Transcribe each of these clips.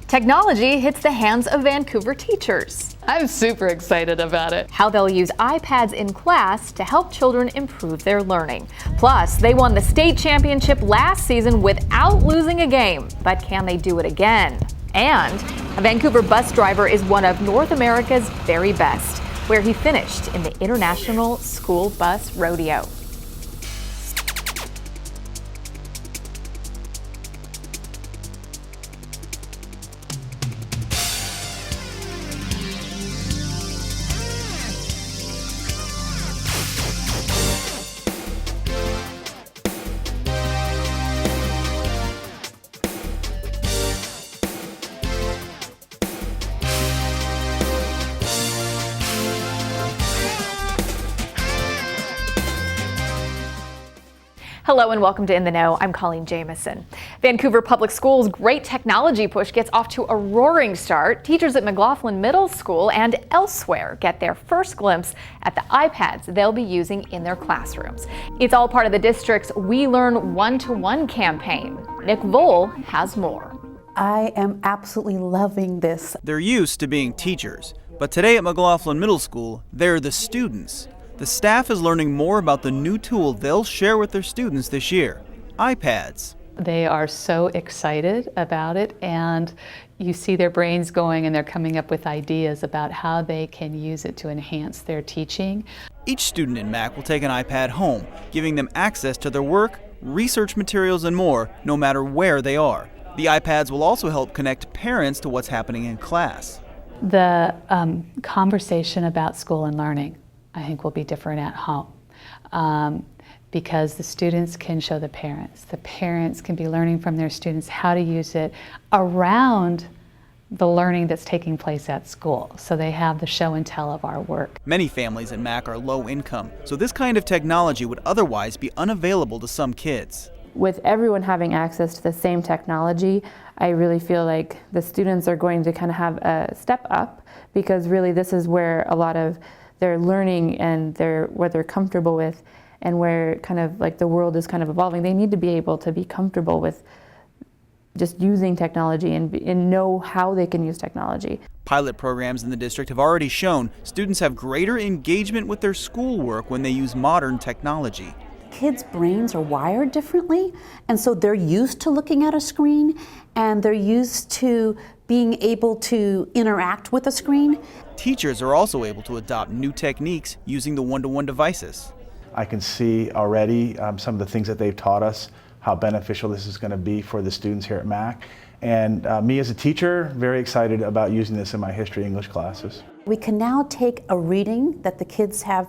Technology hits the hands of Vancouver teachers. I'm super excited about it. How they'll use iPads in class to help children improve their learning. Plus, they won the state championship last season without losing a game. But can they do it again? And a Vancouver bus driver is one of North America's very best, where he finished in the International School Bus Rodeo. Hello and welcome to In the Know. I'm Coleen Nelson. Vancouver Public Schools' great technology push gets off to a roaring start. Teachers at McLaughlin Middle School and elsewhere get their first glimpse at the iPads they'll be using in their classrooms. It's all part of the district's We Learn One-to-One campaign. Nick Vole has more. I am absolutely loving this. They're used to being teachers, but today at McLaughlin Middle School, they're the students. The staff is learning more about the new tool they'll share with their students this year, iPads. They are so excited about it, and you see their brains going and they're coming up with ideas about how they can use it to enhance their teaching. Each student in MAC will take an iPad home, giving them access to their work, research materials, and more, no matter where they are. The iPads will also help connect parents to what's happening in class. The conversation about school and learning, I think, will be different at home because the students can show the parents can be learning from their students how to use it around the learning that's taking place at school, so they have the show and tell of our work. Many families at MAC are low income, so this kind of technology would otherwise be unavailable to some kids. With everyone having access to the same technology, I really feel like the students are going to kind of have a step up, because really this is where a lot of their learning and what they're comfortable with, and where kind of like the world is kind of evolving. They need to be able to be comfortable with just using technology and know how they can use technology. Pilot programs in the district have already shown students have greater engagement with their schoolwork when they use modern technology. Kids' brains are wired differently, and so they're used to looking at a screen, and they're used to being able to interact with a screen. Teachers are also able to adopt new techniques using the one-to-one devices. I can see already some of the things that they've taught us, how beneficial this is going to be for the students here at MAC. And me as a teacher, very excited about using this in my history English classes. We can now take a reading that the kids have,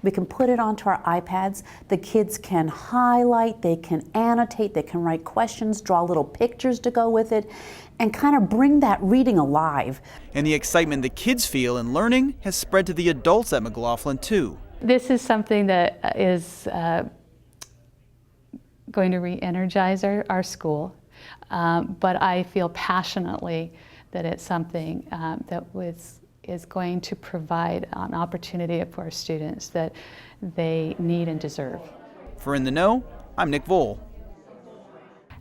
we can put it onto our iPads. The kids can highlight, they can annotate, they can write questions, draw little pictures to go with it, and kind of bring that reading alive. And the excitement the kids feel in learning has spread to the adults at McLaughlin too. This is something that is going to re-energize our school, but I feel passionately that it's something that is going to provide an opportunity for our students that they need and deserve. For In the Know, I'm Nick Vole.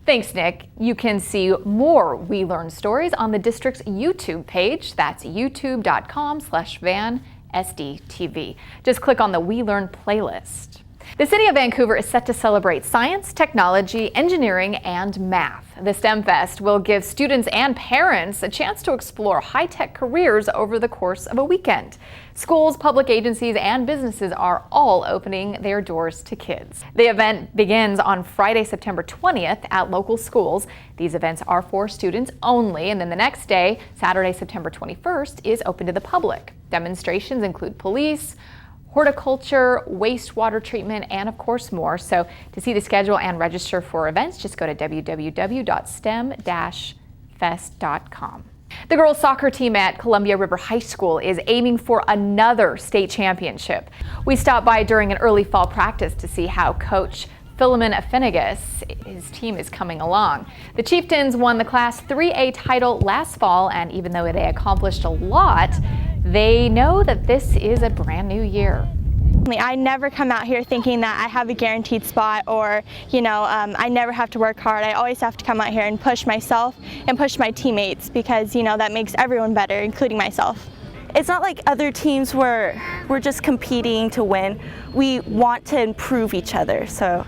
Thanks, Nick. You can see more We Learn stories on the district's YouTube page. That's youtube.com/VanSDTV. Just click on the We Learn playlist. The City of Vancouver is set to celebrate science, technology, engineering, and math. The STEM Fest will give students and parents a chance to explore high-tech careers over the course of a weekend. Schools, public agencies, and businesses are all opening their doors to kids. The event begins on Friday, September 20th at local schools. These events are for students only, and then the next day, Saturday, September 21st, is open to the public. Demonstrations include police, horticulture, wastewater treatment, and of course more. So to see the schedule and register for events, just go to www.stem-fest.com. The girls soccer team at Columbia River High School is aiming for another state championship. We stopped by during an early fall practice to see how coach Philemon Afinagus, his team is coming along. The Chieftains won the Class 3A title last fall, and even though they accomplished a lot, they know that this is a brand new year. I never come out here thinking that I have a guaranteed spot or, I never have to work hard. I always have to come out here and push myself and push my teammates because, that makes everyone better, including myself. It's not like other teams where we're just competing to win. We want to improve each other, so.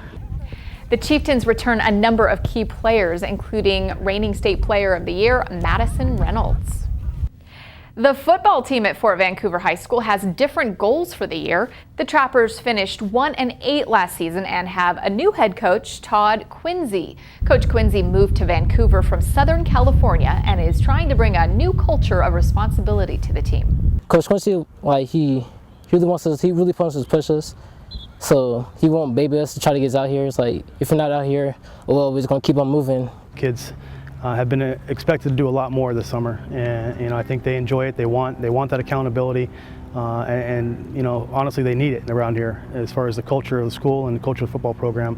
The Chieftains return a number of key players, including reigning state player of the year, Madison Reynolds. The football team at Fort Vancouver High School has different goals for the year. The Trappers finished 1-8 last season and have a new head coach, Todd Quincy. Coach Quincy moved to Vancouver from Southern California and is trying to bring a new culture of responsibility to the team. Coach Quincy, he really wants us. He really wants us to push us. So he won't baby us to try to get us out here. It's like, if you're not out here, well, we're just gonna keep on moving. Kids have been expected to do a lot more this summer, and I think they enjoy it. They want that accountability, and honestly, they need it around here. As far as the culture of the school and the culture of the football program,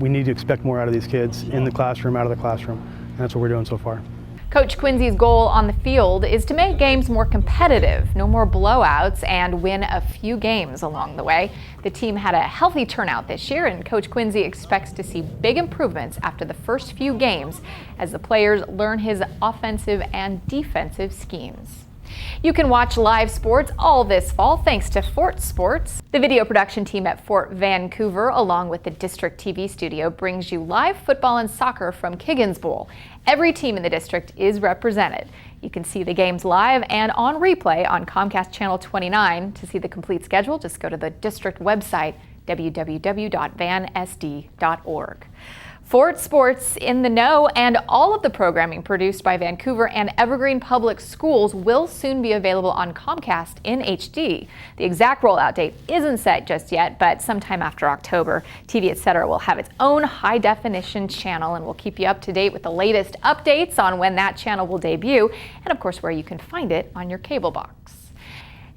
we need to expect more out of these kids in the classroom, out of the classroom, and that's what we're doing so far. Coach Quincy's goal on the field is to make games more competitive, no more blowouts, and win a few games along the way. The team had a healthy turnout this year, and Coach Quincy expects to see big improvements after the first few games as the players learn his offensive and defensive schemes. You can watch live sports all this fall thanks to Fort Sports. The video production team at Fort Vancouver, along with the district TV studio, brings you live football and soccer from Kiggins Bowl. Every team in the district is represented. You can see the games live and on replay on Comcast Channel 29. To see the complete schedule, just go to the district website, www.vansd.org. Fort Sports in the Know and all of the programming produced by Vancouver and Evergreen Public Schools will soon be available on Comcast in HD. The exact rollout date isn't set just yet, but sometime after October, TV Etc. will have its own high-definition channel, and we'll keep you up to date with the latest updates on when that channel will debut, and of course where you can find it on your cable box.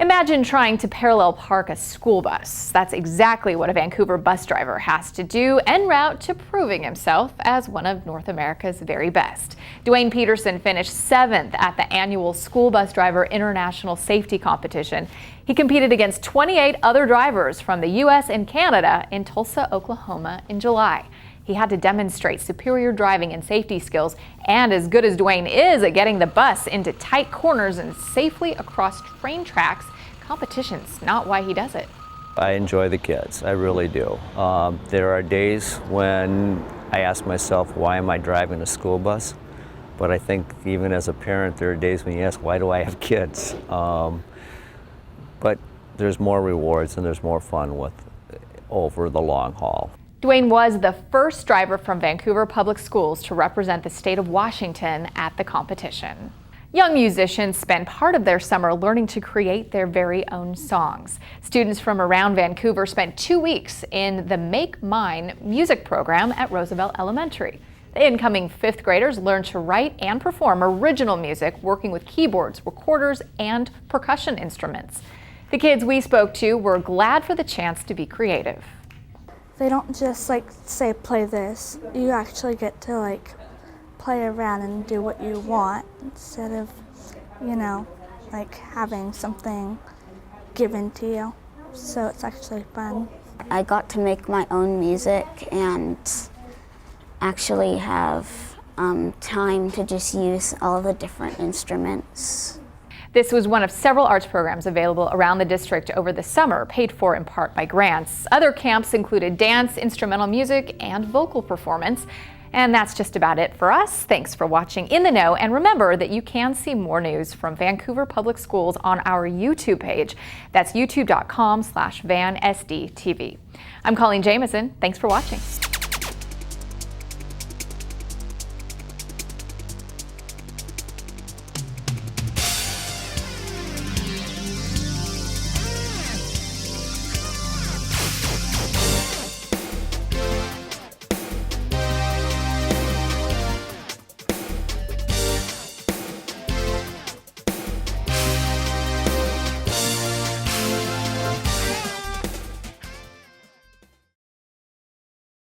Imagine trying to parallel park a school bus. That's exactly what a Vancouver bus driver has to do en route to proving himself as one of North America's very best. Dwayne Peterson finished 7th at the annual School Bus Driver International Safety Competition. He competed against 28 other drivers from the U.S. and Canada in Tulsa, Oklahoma in July. He had to demonstrate superior driving and safety skills, and as good as Dwayne is at getting the bus into tight corners and safely across train tracks, competition's not why he does it. I enjoy the kids, I really do. There are days when I ask myself, why am I driving a school bus? But I think even as a parent, there are days when you ask, why do I have kids? But there's more rewards and there's more fun over the long haul. Dwayne was the first driver from Vancouver Public Schools to represent the state of Washington at the competition. Young musicians spend part of their summer learning to create their very own songs. Students from around Vancouver spent 2 weeks in the Make Mine music program at Roosevelt Elementary. The incoming 5th graders learned to write and perform original music, working with keyboards, recorders, and percussion instruments. The kids we spoke to were glad for the chance to be creative. They don't just say play this. You actually get to play around and do what you want instead of, having something given to you. So it's actually fun. I got to make my own music and actually have time to just use all the different instruments. This was one of several arts programs available around the district over the summer, paid for in part by grants. Other camps included dance, instrumental music, and vocal performance. And that's just about it for us. Thanks for watching In the Know, and remember that you can see more news from Vancouver Public Schools on our YouTube page. That's youtube.com/VanSDTV. I'm Coleen Nelson. Thanks for watching.